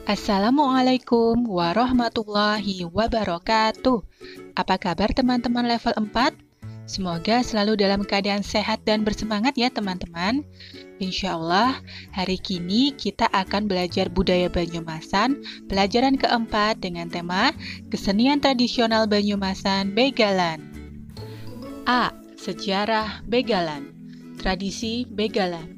Assalamualaikum warahmatullahi wabarakatuh. Apa kabar teman-teman level 4? Semoga selalu dalam keadaan sehat dan bersemangat ya teman-teman. Insya Allah, hari kini kita akan belajar budaya Banyumasan, pelajaran keempat dengan tema Kesenian Tradisional Banyumasan Begalan. A. Sejarah Begalan. Tradisi Begalan.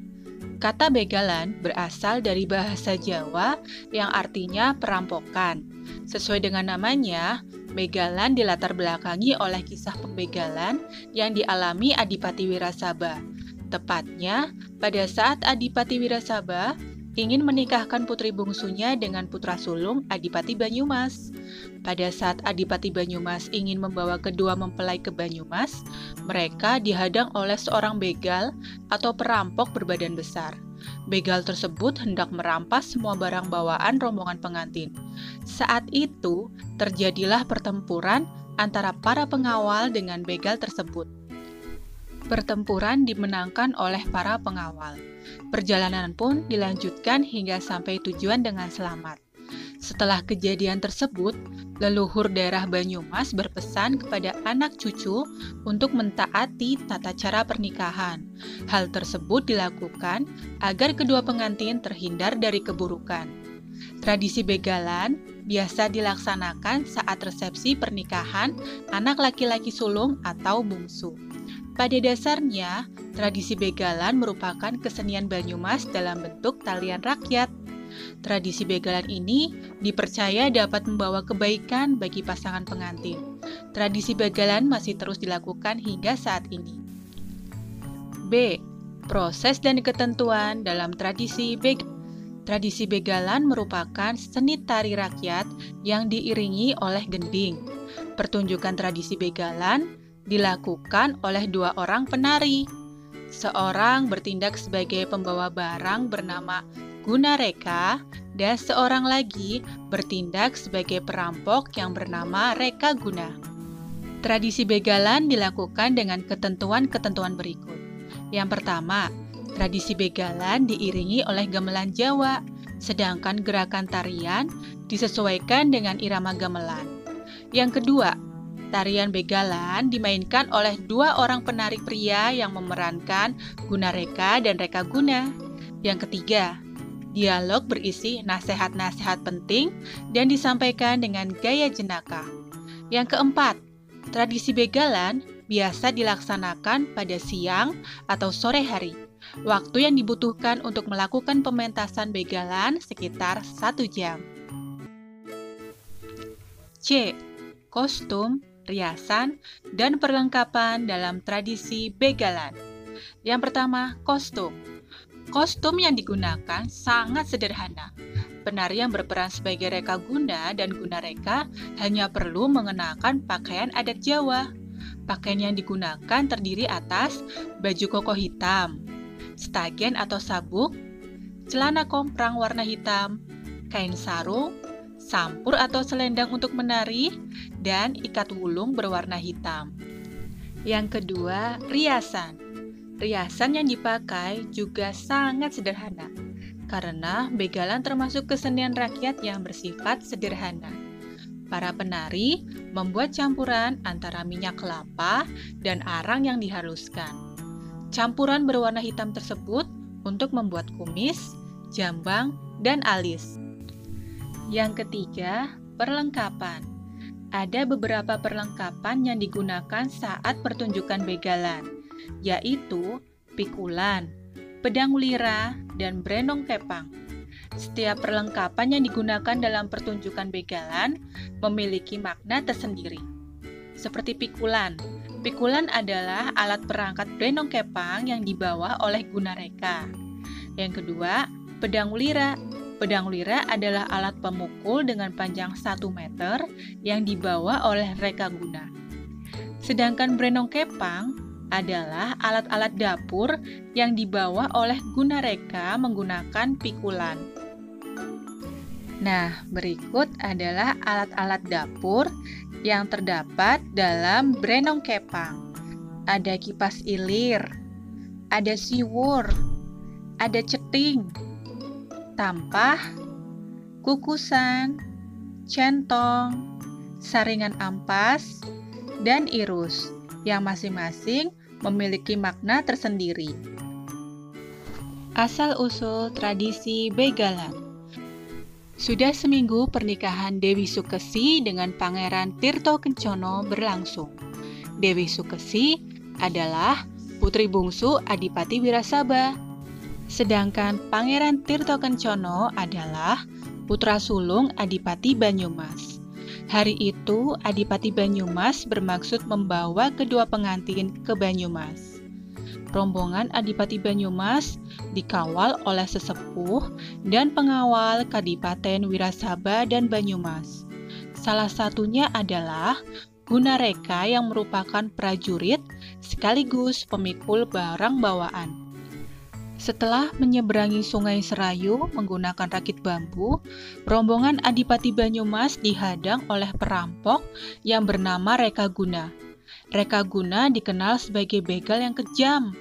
Kata begalan berasal dari bahasa Jawa yang artinya perampokan. Sesuai dengan namanya, begalan dilatar belakangi oleh kisah pembegalan yang dialami Adipati Wirasaba. Tepatnya, pada saat Adipati Wirasaba ingin menikahkan putri bungsunya dengan putra sulung Adipati Banyumas. Pada saat Adipati Banyumas ingin membawa kedua mempelai ke Banyumas, mereka dihadang oleh seorang begal atau perampok berbadan besar. Begal tersebut hendak merampas semua barang bawaan rombongan pengantin. Saat itu, terjadilah pertempuran antara para pengawal dengan begal tersebut. Pertempuran dimenangkan oleh para pengawal. Perjalanan pun dilanjutkan hingga sampai tujuan dengan selamat. Setelah kejadian tersebut, leluhur daerah Banyumas berpesan kepada anak cucu untuk mentaati tata cara pernikahan. Hal tersebut dilakukan agar kedua pengantin terhindar dari keburukan. Tradisi begalan biasa dilaksanakan saat resepsi pernikahan anak laki-laki sulung atau bungsu. Pada dasarnya, tradisi begalan merupakan kesenian Banyumas dalam bentuk talian rakyat. Tradisi begalan ini dipercaya dapat membawa kebaikan bagi pasangan pengantin. Tradisi begalan masih terus dilakukan hingga saat ini. B. Proses dan ketentuan dalam tradisi begalan. Tradisi begalan merupakan seni tari rakyat yang diiringi oleh gending. Pertunjukan tradisi begalan dilakukan oleh dua orang penari. Seorang bertindak sebagai pembawa barang bernama Gunareka dan seorang lagi bertindak sebagai perampok yang bernama Reka Guna. Tradisi begalan dilakukan dengan ketentuan-ketentuan berikut. Yang pertama, tradisi begalan diiringi oleh gamelan Jawa, sedangkan gerakan tarian disesuaikan dengan irama gamelan. Yang kedua, tarian begalan dimainkan oleh dua orang penari pria yang memerankan Gunareka dan Reka Guna. Yang ketiga, dialog berisi nasihat-nasihat penting dan disampaikan dengan gaya jenaka. Yang keempat, tradisi begalan biasa dilaksanakan pada siang atau sore hari. Waktu yang dibutuhkan untuk melakukan pementasan begalan sekitar 1 jam. C. Kostum, riasan, dan perlengkapan dalam tradisi begalan. Yang pertama, kostum. Kostum yang digunakan sangat sederhana. Penari yang berperan sebagai Reka Guna dan Gunareka hanya perlu mengenakan pakaian adat Jawa. Pakaian yang digunakan terdiri atas baju koko hitam, stagen atau sabuk, celana komprang warna hitam, kain sarung, sampur atau selendang untuk menari, dan ikat wulung berwarna hitam. Yang kedua, riasan. Riasan yang dipakai juga sangat sederhana, karena begalan termasuk kesenian rakyat yang bersifat sederhana. Para penari membuat campuran antara minyak kelapa dan arang yang dihaluskan. Campuran berwarna hitam tersebut untuk membuat kumis, jambang, dan alis. Yang ketiga, perlengkapan. Ada beberapa perlengkapan yang digunakan saat pertunjukan begalan, yaitu pikulan, pedang lira, dan brenong kepang. Setiap perlengkapan yang digunakan dalam pertunjukan begalan memiliki makna tersendiri. Seperti pikulan. Pikulan adalah alat perangkat brenong kepang yang dibawa oleh Gunareka. Yang kedua, pedang lira. Pedang lira adalah alat pemukul dengan panjang 1 meter yang dibawa oleh Reka Guna. Sedangkan brenong kepang adalah alat-alat dapur yang dibawa oleh Gunareka menggunakan pikulan. Nah, berikut adalah alat-alat dapur yang terdapat dalam brenong kepang. Ada kipas ilir, ada siwur, ada ceting, tampah, kukusan, centong, saringan ampas, dan irus yang masing-masing memiliki makna tersendiri. Asal-usul tradisi begalan. Sudah seminggu pernikahan Dewi Sukesi dengan Pangeran Tirto Kencono berlangsung. Dewi Sukesi adalah putri bungsu Adipati Wirasaba, sedangkan Pangeran Tirto Kencono adalah putra sulung Adipati Banyumas. Hari itu, Adipati Banyumas bermaksud membawa kedua pengantin ke Banyumas. Rombongan Adipati Banyumas dikawal oleh sesepuh dan pengawal Kadipaten Wirasaba dan Banyumas. Salah satunya adalah Gunareka yang merupakan prajurit sekaligus pemikul barang bawaan. Setelah menyeberangi Sungai Serayu menggunakan rakit bambu, rombongan Adipati Banyumas dihadang oleh perampok yang bernama Reka Guna. Reka Guna dikenal sebagai begal yang kejam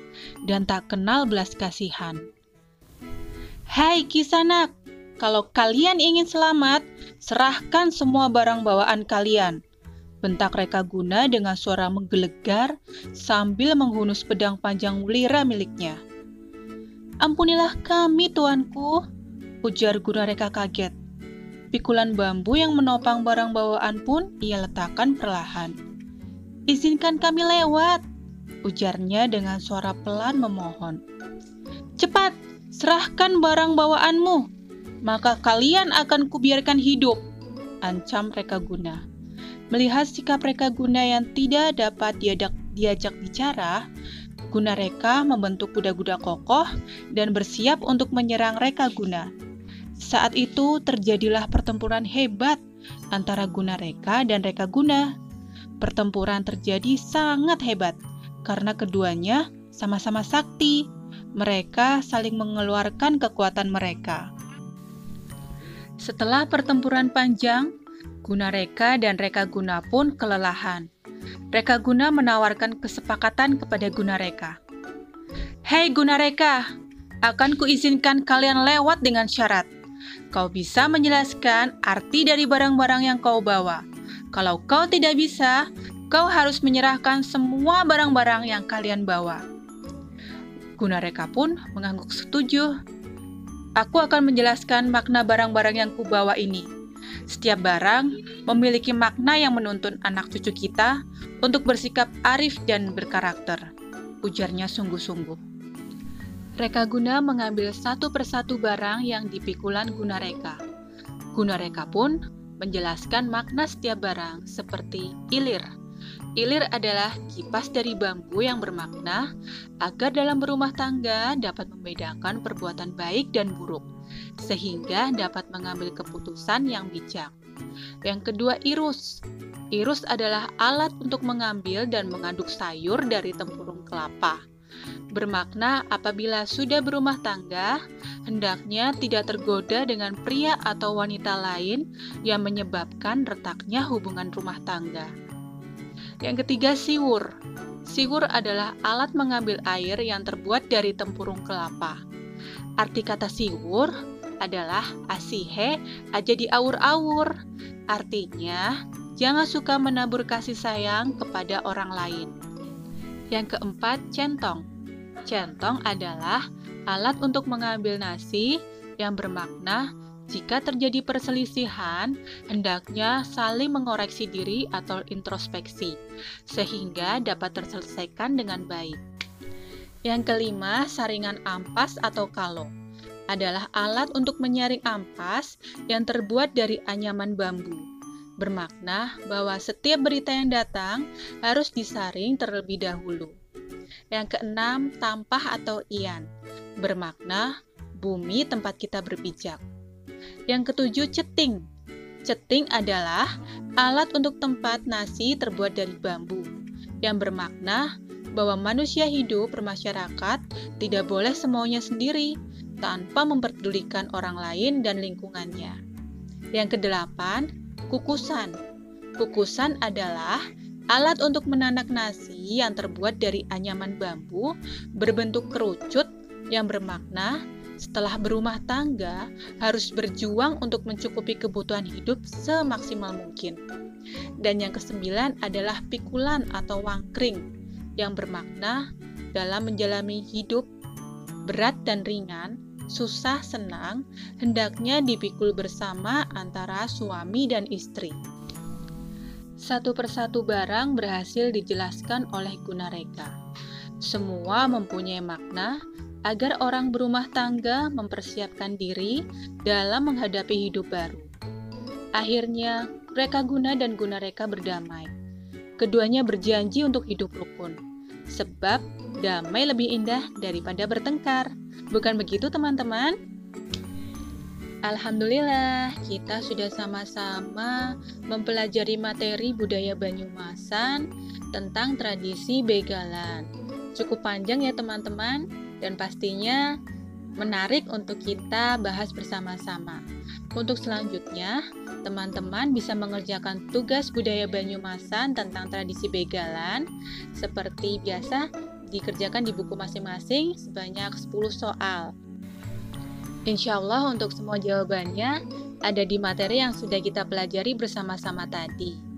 dan tak kenal belas kasihan. "Hai Kisanak, kalau kalian ingin selamat, serahkan semua barang bawaan kalian," bentak Reka Guna dengan suara menggelegar sambil menghunus pedang panjang Wulira miliknya. "Ampunilah kami, tuanku," ujar Gunareka kaget. Pikulan bambu yang menopang barang bawaan pun ia letakkan perlahan. "Izinkan kami lewat," ujarnya dengan suara pelan memohon. "Cepat, serahkan barang bawaanmu, maka kalian akan kubiarkan hidup," ancam Reka Guna. Melihat sikap Reka Guna yang tidak dapat diajak bicara, Gunareka membentuk kuda-kuda kokoh dan bersiap untuk menyerang Reka Guna. Saat itu terjadilah pertempuran hebat antara Gunareka dan Reka Guna. Pertempuran terjadi sangat hebat karena keduanya sama-sama sakti. Mereka saling mengeluarkan kekuatan mereka. Setelah pertempuran panjang, Gunareka dan Reka Guna pun kelelahan. Reka Guna menawarkan kesepakatan kepada Gunareka. "Hei Gunareka, akan kuizinkan kalian lewat dengan syarat. Kau bisa menjelaskan arti dari barang-barang yang kau bawa. Kalau kau tidak bisa, kau harus menyerahkan semua barang-barang yang kalian bawa." Gunareka pun mengangguk setuju. "Aku akan menjelaskan makna barang-barang yang kubawa ini. Setiap barang memiliki makna yang menuntun anak cucu kita untuk bersikap arif dan berkarakter," ujarnya sungguh-sungguh. Reka Guna mengambil satu persatu barang yang dipikulan Gunareka. Gunareka pun menjelaskan makna setiap barang seperti ilir. Ilir adalah kipas dari bambu yang bermakna agar dalam berumah tangga dapat membedakan perbuatan baik dan buruk, sehingga dapat mengambil keputusan yang bijak. Yang kedua, irus. Irus adalah alat untuk mengambil dan mengaduk sayur dari tempurung kelapa. Bermakna apabila sudah berumah tangga, hendaknya tidak tergoda dengan pria atau wanita lain yang menyebabkan retaknya hubungan rumah tangga. Yang ketiga, siwur. Siwur adalah alat mengambil air yang terbuat dari tempurung kelapa. Arti kata siwur adalah asihe aja diawur-awur. Artinya, jangan suka menabur kasih sayang kepada orang lain. Yang keempat, centong. Centong adalah alat untuk mengambil nasi yang bermakna jika terjadi perselisihan, hendaknya saling mengoreksi diri atau introspeksi, sehingga dapat terselesaikan dengan baik. Yang kelima, saringan ampas atau kalo. Adalah alat untuk menyaring ampas yang terbuat dari anyaman bambu. Bermakna bahwa setiap berita yang datang harus disaring terlebih dahulu. Yang keenam, tampah atau ian. Bermakna bumi tempat kita berpijak. Yang ketujuh, ceting. Ceting adalah alat untuk tempat nasi terbuat dari bambu, yang bermakna bahwa manusia hidup bermasyarakat tidak boleh semaunya sendiri, tanpa memperdulikan orang lain dan lingkungannya. Yang kedelapan, kukusan. Kukusan adalah alat untuk menanak nasi yang terbuat dari anyaman bambu berbentuk kerucut yang bermakna Setelah berumah tangga, harus berjuang untuk mencukupi kebutuhan hidup semaksimal mungkin. Dan yang kesembilan adalah pikulan atau wangkring, yang bermakna dalam menjalani hidup berat dan ringan, susah senang, hendaknya dipikul bersama antara suami dan istri. Satu persatu barang berhasil dijelaskan oleh Gunareka. Semua mempunyai makna agar orang berumah tangga mempersiapkan diri dalam menghadapi hidup baru. Akhirnya, Rekaguna dan Gunareka berdamai. Keduanya berjanji untuk hidup rukun, sebab damai lebih indah daripada bertengkar. Bukan begitu, teman-teman? Alhamdulillah, kita sudah sama-sama mempelajari materi budaya Banyumasan tentang tradisi begalan. Cukup panjang ya teman-teman, dan pastinya menarik untuk kita bahas bersama-sama. Untuk selanjutnya, teman-teman bisa mengerjakan tugas budaya Banyumasan tentang tradisi begalan seperti biasa dikerjakan di buku masing-masing sebanyak 10 soal. Insya Allah untuk semua jawabannya ada di materi yang sudah kita pelajari bersama-sama tadi.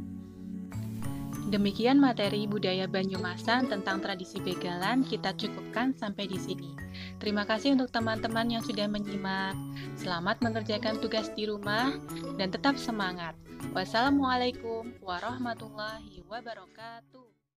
Demikian materi budaya Banyumasan tentang tradisi begalan kita cukupkan sampai di sini. Terima kasih untuk teman-teman yang sudah menyimak. Selamat mengerjakan tugas di rumah dan tetap semangat. Wassalamualaikum warahmatullahi wabarakatuh.